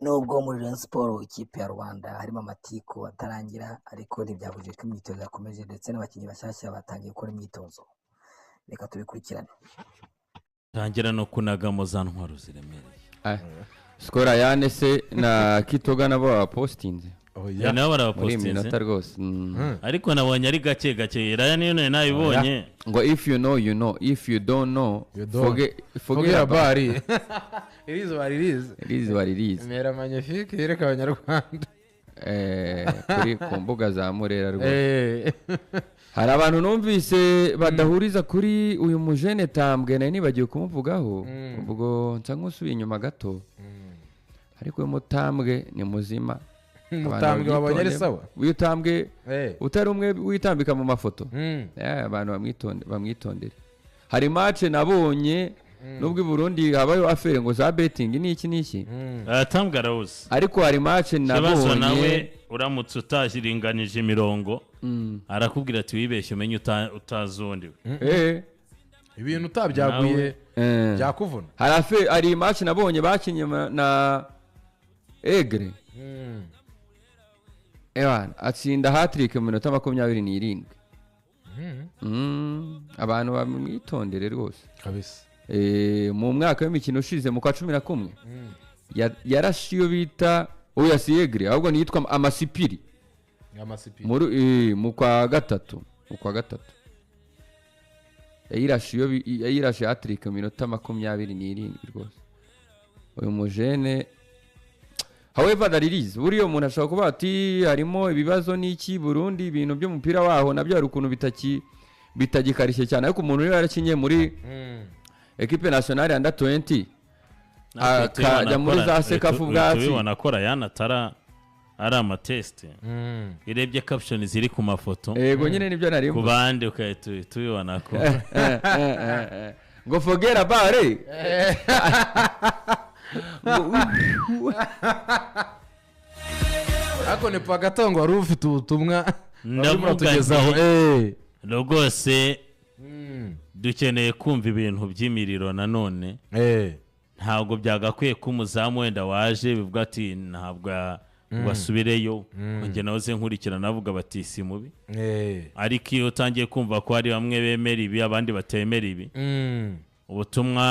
nubwo muri Rayon Sport ikipe ya Rwanda harimo amatiku atarangira ariko ntibyabujije ko imyitozo yakomeje ndetse n'abakinnyi bashyashya batangiye gukora imyitozo. Reka tubikurikirane. tangira no kunagamo za ntwaro ziremereye. Skora yane se na Kitoga nabo bapostinze. Ya nabo barapostinze. Muri minota rwose. Ariko nabonye ari gake gake. Raya niyo nabibonye. Ngo if you know you know, if you don't know forget about it. It is what it is. It is what it is. Mera magnifique yereka abanyarwanda. Kuri ku mbuga za Murera rwose. Hari abantu numvise badahuriza kuri uyu mujene Tambwe nari nibagiye kumuvugaho ubwo nsa nkusubiye inyuma gato. Ariko uyu Mutambwe ni muzima. Mutambwe wabonye ari sawa. Uyu Tambwe utari umwe witambika mu mafoto. Abantu bamwitondera. Hari match nabonye nubwo i Burundi habayo afere ngo za betting n'iki. Tambwe arawuzi. Ariko hari match nabonye nawe uramutse utajiringanije imirongo arakubwira ati wibeshye umenye utazondiwe. Ibintu utabyaguye byakuvuna. Hari match nabonye bakinye na Egre. Ewan atsinda hat-trick mu minota 27. Abantu bamwitondere rwose kabisa. Mu mwaka w'imikino ushize mu kwa 11 yarashiyo bita oya Egre ahubwo nitwa Amasipiri. Mu kwa gatatu yayirashiyo hat-trick mu minota 27 rwose. Uyu mujene however that it is buriyo umuntu ashobora kuba ati harimo ibibazo n'iki Burundi ibintu by'umupira waho nabyo hari ukuntu bitagikarishye cyane ariko umuntu rero yarakinye muri equipe nationale under 20 akajya muri za sekafu bwatsi tubibona ko Ryan atara ari amateste irebye caption ziri ku mafoto yego nyine nibyo narimo ku bandi ukahita tubibona ko ngo forget about it. Ako ni pagatongo wari ufite ubutumwa ndamutugezaho rwose dukeneye kumva ibintu by'imiriro nanone ntabwo byagakwiye ko umuzamu wenda waje bivuga ati ntabwo wasubireyo njye nawe ze nkurikirana navuga bati si mubi ariko iyo utangiye kumva ko hari bamwe bemera ibi abandi batemera ibi ubutumwa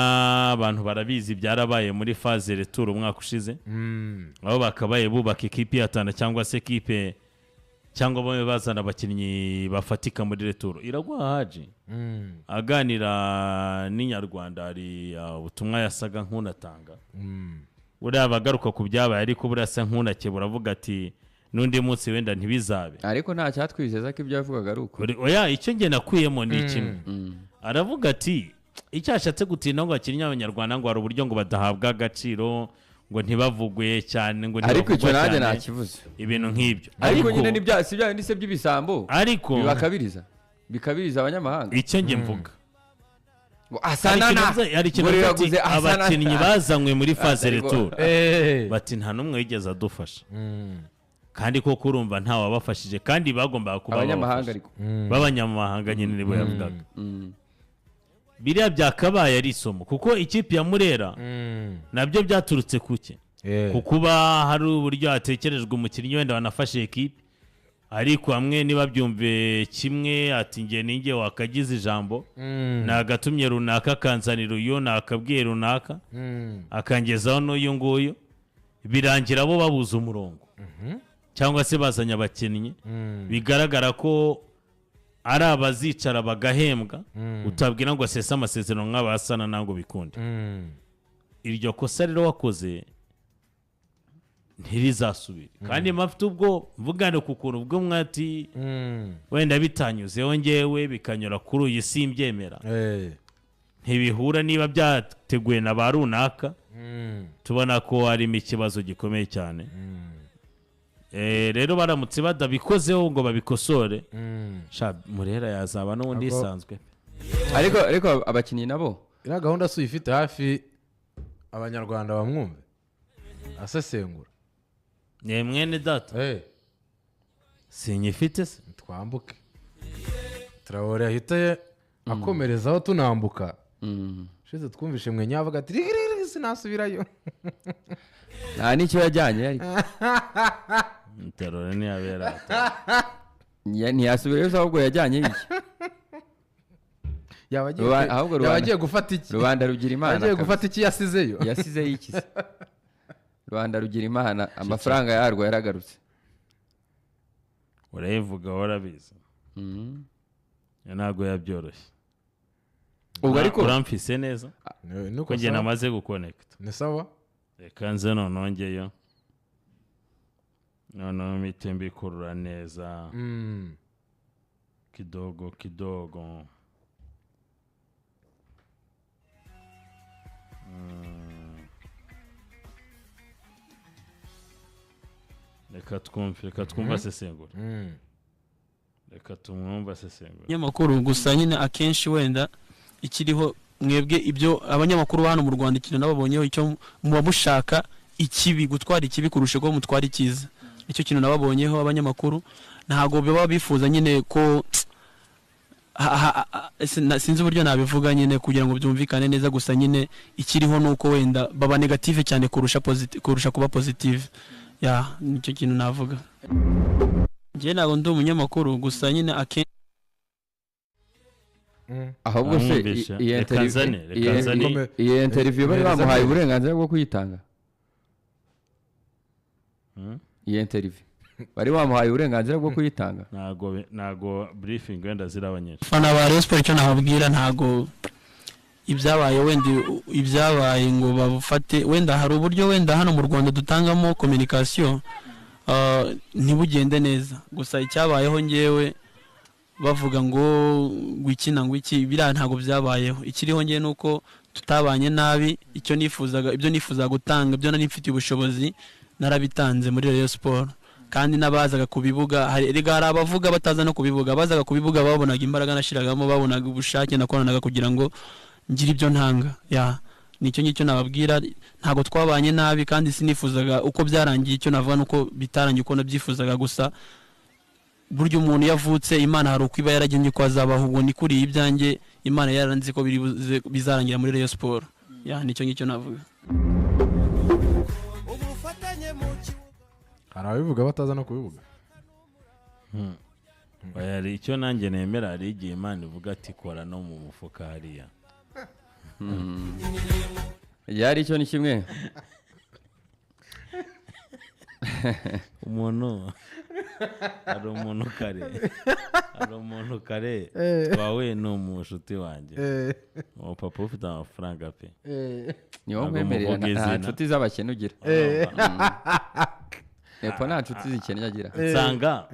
abantu barabizi byarabaye muri phase retour umwaka ushize aho bakabaye bubaka ikipe yatana cyangwa se equipe cyangwa bamwe bazana abakinnyi bafatika muri retour Iraguha Haji aganira n'inyarwanda hari ubutumwa yasaga nk'unatanga uriya bagaruka ku byabaye ariko burasa nk'unake buravuga ati n'undi munsi wenda ntibizabe ariko nta cyatwizeza ko ibyo yavugaga ari uko oya icyo nge nakuyemo ni kimwe aravuga ati icyo ashatse gutinda ngo abakinnyi b'abanyarwanda ngo hari uburyo ngo badahabwa agaciro ngo ntibavugwe cyane ngo ariko icyo nanjye ntakivuze ibintu nk'ibyo ariko nyine si bya bindi se by'ibisambo ariko bikabiriza abanyamahanga icyo nge mvuga hari ikintu abakinnyi bazanywe muri phase retour bati nta n'umwe wigeze adufasha kandi koko urumva nta wabafashije kandi bagombaga kuba b'abanyamahanga nyine nibo yavugaga biriya byakabaye ari isomo kuko ikipe ya Murera nabyo byaturutse kuke kukuba hari uburyo hatekerejwe umukinnyi wenda wanafashe ekipe ariko hamwe niba byumve kimwe ati nge ninge wakagize ijambo nagatumye runaka kanzanira uyu nakabwiye runaka akangezaho n'uyu nguyu birangira bo babuza umurongo cyangwa se bazanya abakinnyi bigaragara ko ari abazicara bagahembwa utabwira ngo asese amasezerano nk'abasana ntabwo bikunde iryo kosa rero wakoze ntirizasubire kandi mafite ubwo mvugane ku kuntu ubwo mwati wenda bitanyuzeho ngewe bikanyura kuri uyu simbyemera ntibihura niba byateguwe na ba runaka tubona ko harimo ikibazo gikomeye cyane rero baramutse badabikozeho ngo babikosore Murera yazaba n'ubundi isanzwe ariko abakinnyi nabo iriya gahunda si uyifite hafi abanyarwanda bamwumve asesengura ni mwene data sinyifite se twambuke Traore ahita akomerezaho tunambuka shize twumvishe mwe nyavuga ati sinasubirayo nta n'icyo yajyanye ariko terore ntiyabera ntiyasubirayo ahubwo yajyanye iki yaba agiye gufata iki rubanda rugira imana agiye gufata iki yasizeyo iki se rubanda rugira imana amafaranga yarwo yaragarutse urayivuga warabizi ntabwo yabyoroshye ubwo ariko uramfise neza ko njye namaze gukonekita ni sawa reka nze nonongeyo noneho mpite mbikurura neza kidogo kidogo reka twumva asesengura reka tumwumva asesengura abanyamakuru gusa nyine akenshi wenda ikiriho mwebwe ibyo abanyamakuru hano mu Rwanda ikintu nababonyeho icyo muba mushaka ikibi gutwara ikibi kurusha ko mutwara icyiza nicyo kintu nababonyeho abanyamakuru ntago baba bifuza nyine ko sinzi uburyo nabivuga nyine kugira ngo byumvikane neza gusa nyine ikiriho nuko wenda baba negative cyane kurusha kuba positive ya nicyo kintu navuga njye ntabwo ndi umunyamakuru gusa nyine ahubwo se iyi interview bari bamuhaye uburenganzira bwo kuyitanga iyi interview bari bamuhaye uburenganzira bwo kuyitanga ntago briefing wenda zirabanyesha fana ba Rayon Sports icyo nababwira ntago ibyabaye wenda ibyabaye ngo bafate wenda hari uburyo wenda hano mu Rwanda dutangamo communication ntibugende neza gusa icyabayeho ngewe bavuga ngo gwikina ngwiki bira ntago byabayeho ikiriho ngewe nuko tutabanye nabi ibyo nifuzaga gutanga ibyo nari mfite ubushobozi narabitanze muri Rayon Sports kandi nabazaga kubibuga hari abavuga bataza no kubibuga bazaga kubibuga babonaga imbaraga nashiragamo babonaga ubushake nakoranaga kugira ngo ngira ibyo ntanga ya nicyo ngicyo nababwira ntago twabanye nabi kandi sinifuzaga uko byarangiye icyo navuga nuko bitarangiye uko nabyifuzaga gusa buryo umuntu yavutse Imana hari uko iba yaragennye ko azabaho ubwo ni kuri ibyanjye Imana yaranze ko bizarangira muri Rayon Sports ya nicyo ngicyo navuga hari abivuga bataza no kubivuga hari icyo nanjye nemera hari igihe Imana ivuga ati kora no mu mufuka hariya yari icyo ni kimwe umuntu hari umuntu kare twawe ni umushuti wanjye uwo papa ufite amafaranga pe niwo mwemerera nta nshuti z'abakene ugira epfo nta nshuti zikennye agira nsanga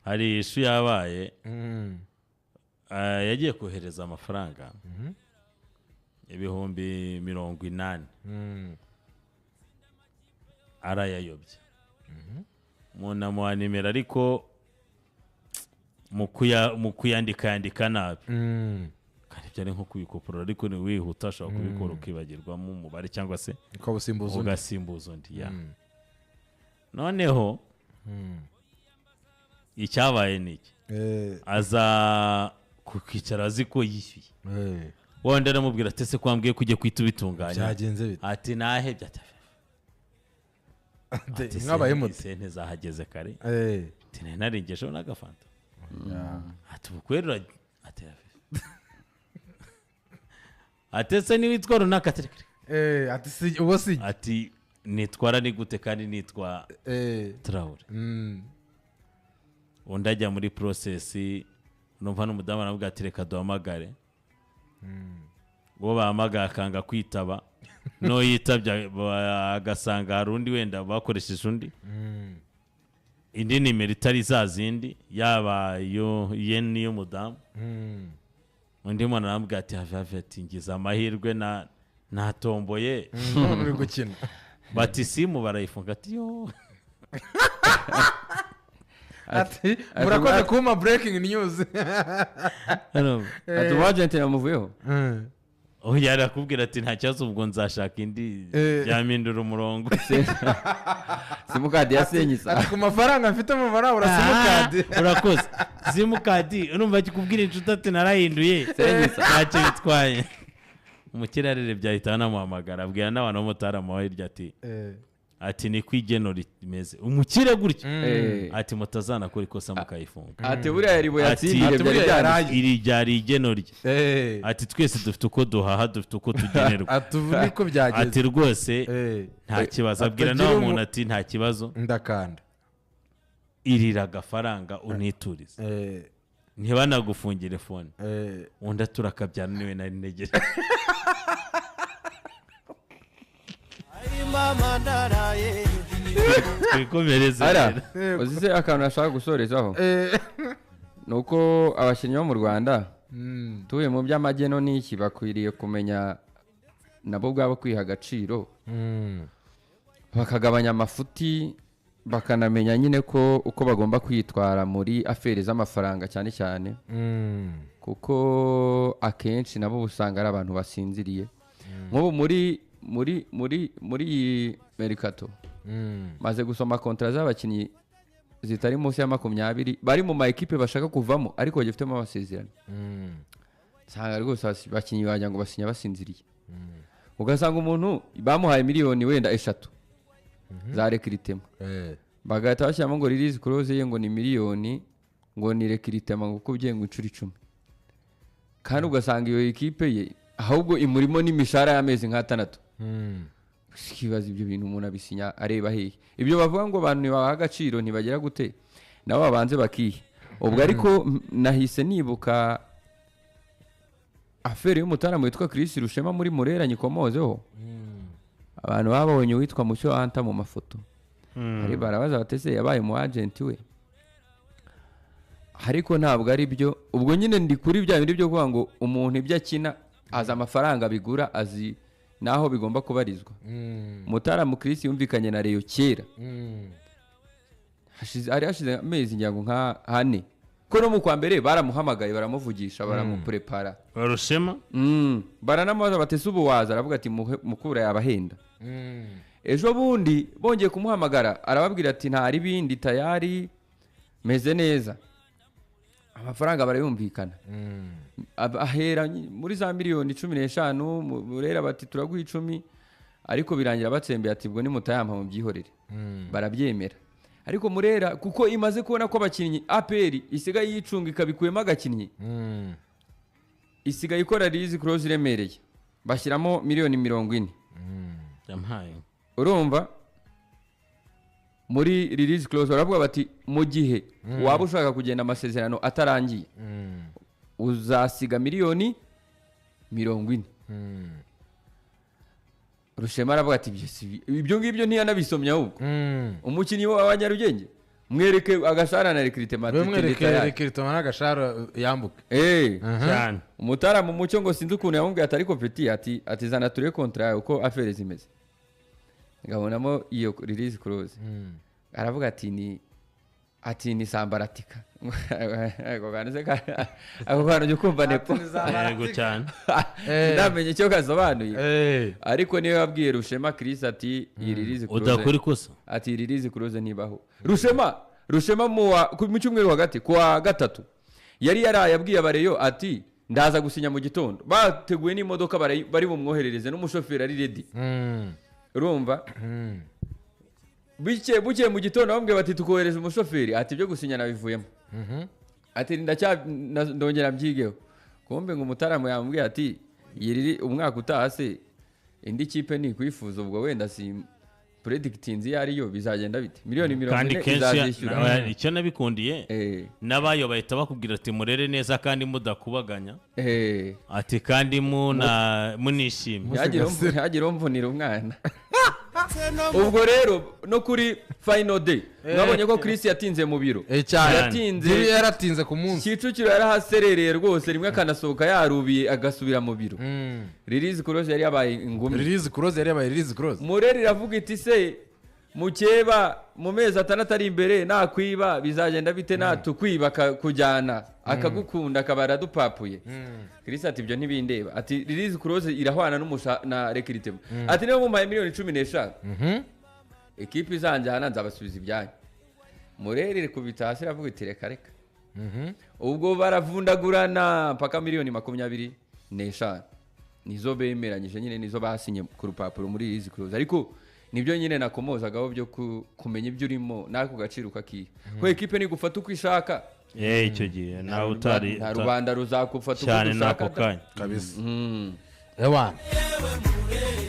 hari ishu yabaye yagiye kohereza amafaranga ibihumbi 80 arayayobye umuntu amuha nimero ariko mu kuyandika nabi kandi byari nko kubikopora ariko ni wihuta ashobora kubikora ukibagirwamo umubare cyangwa se ugasimbuza undi ya noneho icyabaye ni iki aza kukwicara azi ko yishyuye wenda aramubwira ati se kwambwiye kujya kwita ubitunganya ati nahe mwabaye muti sente zahageze kare ati narengejeho n'agafanta ati ubukwera ati se niwitwa runaka ati uwo si ati nitwara ni gute kandi nitwa Traore undi ajya muri process numva n'umudamu aramubwira ati reka duhamagare uwo bahamagaye akanga kwitaba no yitabye agasanga hari undi wenda bakoresheje undi indi nimero itari za zindi yaba ye niyo mudamu undi mwana aramubwira ati have ati ngize amahirwe natomboye uri gukina bati simu barayifunga ati yo ati murakoze kuma breaking news ati wagenti yamuvuyeho yari akubwira ati nta kibazo ubwo nzashaka indi yamindura umurongo simukadi yasenyisa ati ku mafaranga mfite mu barabura simukadi urakoze simukadi urumva kikubwira inshuti ati narahinduye ntacyo bitwaye umukire yarerebye ahita anamuhamagara abwira n'abantu b'umutarama wa hirya ati ni ko igeno rimeze umukire gutya ati mutazanakora ikosa mukayifunga ati buriya yari buyatsindire byari byarangiye iri ryari igeno rye ati twese dufite uko duhaha dufite uko tugenerwa ati ubu niko byageze ati rwose nta kibazo abwira nawe umuntu ati nta kibazo ndakanda irira agafaranga uniturize ntibanagufungire fone undi aturakabyana niwe nari ntegereje twikomereze uzize akantu nashaka gusorezaho ni uko abakinnyi bo mu Rwanda tuye mu by'amageno n'iki bakwiriye kumenya nabo ubwabo kwiha agaciro bakagabanya amafuti bakanamenya nyine ko uko bagomba kwitwara muri aferi z'amafaranga cyane cyane kuko akenshi nabo usanga ari abantu basinziriye nk'ubu muri iyi merikato maze gusoma kontara z'abakinnyi zitari munsi ya 20 bari mu ma ekipe bashaka kuvamo ariko bagifitemo amasezerano usanga rwose abakinnyi wagira ngo basinya basinziriye ugasanga umuntu bamuhaye miliyoni wenda 3 za rekiritema bagahita bashyiramo ngo release clause ye ngo ni miliyoni ngo ni rekiritema ngo kubye ngo 10 kandi ugasanga iyo ekipe ye ahubwo imurimo n'imishara y'amezi nk'6 kibaza ibyo bintu umuntu abisinya areba hehe ibyo bavuga ngo abantu nibaha agaciro ntibagera gute nabo babanze bakihe ubwo ariko nahise nibuka aferi y'umutaramo witwa Chris Rushema muri Murera nyikomozeho abantu babonye witwa Mucyo Anta mu mafoto ari barabaza batese yabaye mu agent we ariko ntabwo ari byo ubwo nyine ndi kuri bya bindi byo kuvuga ngo umuntu ibyo akina aza amafaranga bigura azi naho bigomba kubarizwa Mutarama Chris yumvikanye na Reyo kera hashize amezi nyango nka 4 ko no mu kwa mbere baramuhamagaye baramuvugisha baramuprepara barushema baranamubaza batese ubu waza aravuga ati mukura yabahenda ejo bundi bongeye kumuhamagara arababwira ati nta ari bindi tayari meze neza amafaranga barayumvikana ahera muri za miliyoni 15 Murera bati turaguha 10 ariko birangira batsembeye ati bwo ni mutayampa mu byihorere barabyemera ariko Murera kuko imaze kubona ko abakinnyi APR isigaye yicunga ikabikuyemo agakinnyi isigaye ikora release clause iremereye bashyiramo miliyoni 40 yampaye urumva muri release clause baravuga bati mu gihe waba ushaka kugenda amasezerano atarangiye uzasiga miliyoni 40 Rushema aravuga ati ibyo ngibyo ntiyanabisomye ahubwo umukinnyi w'Abanyarugenge mwereke agashara na recruitment mwereke recruitment n'agashara yambuka cyane Umutarama Mucyo ngo sinzi ukuntu yamubwiye atari kopeti ati zana ture contrat uko affaires zimeze ngabonamo iyo release clause aravuga ati ni sambaratika ako kantu cyo kumva nepo yego cyane ndamenye icyo gasobanuye ariko niyo yabwiye Rushema Chris ati iyi release clause udakora kosa ati release clause nibaho Rushema mu cyumweru hagati kwa gatatu yari yabwiye abareyo ati ndaza gusinya mu gitondo bateguye n'imodoka bari bumwoherereze n'umushoferi ari ready urumva buke mu gitondo bambwiye bati tukohereza umushoferi ati byo gusinya nabivuyemo ati ndongera mbyigeho kumbe ngo Umutarama yambwiye ati yiri umwaka utahase indi kipe ni kwifuza ubwo wenda si predictinzi yariyo bizagenda bite miliyoni 40 izazishyura icyo nabikundiye nabayo bahita bakubwira ati murere neza kandi mudakubaganya ati kandi munishimye yagira umvunira umwana ubwo rero no kuri final day mwabonye ko Chris yatinze mu biro yaratinze ku munsi Kicukiro yarahaserereye rwose rimwe akanasohoka yarubiye agasubira mu biro release clause yari yabaye ingumi release clause Murera iravuga iti se mukeba mu mezi 6 ari imbere nakwiba bizagenda bite natukwiba kujyana akagukunda akabara dupapuye Chris ati ibyo ntibindeba ati release clause irahwana na recruitment ati niyo mu miliyoni 15 ekipe izanjyana nzabasubiza ibyanyu Murera kubita hasi aravuga iti reka ubwo baravundagurana paka miliyoni 25 nizo bemeranyije nyine nizo basinye ku rupapuro muri izi clause ariko nibyo nyine nakomozagaho byo kumenya ibyo urimo n'ako gaciro kakiye ko ekipe nigufata uko ishaka icyo gihe nawe utari nta rubanda ruzakufata uko cyane dushaka n'ako kanya kabisa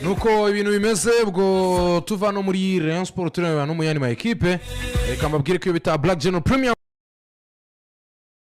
nuko ibintu bimeze ubwo tuva no muri Rayon Sport tureba no mu yandi ma ekipe reka mbabwire ko iyo bita Black General Premium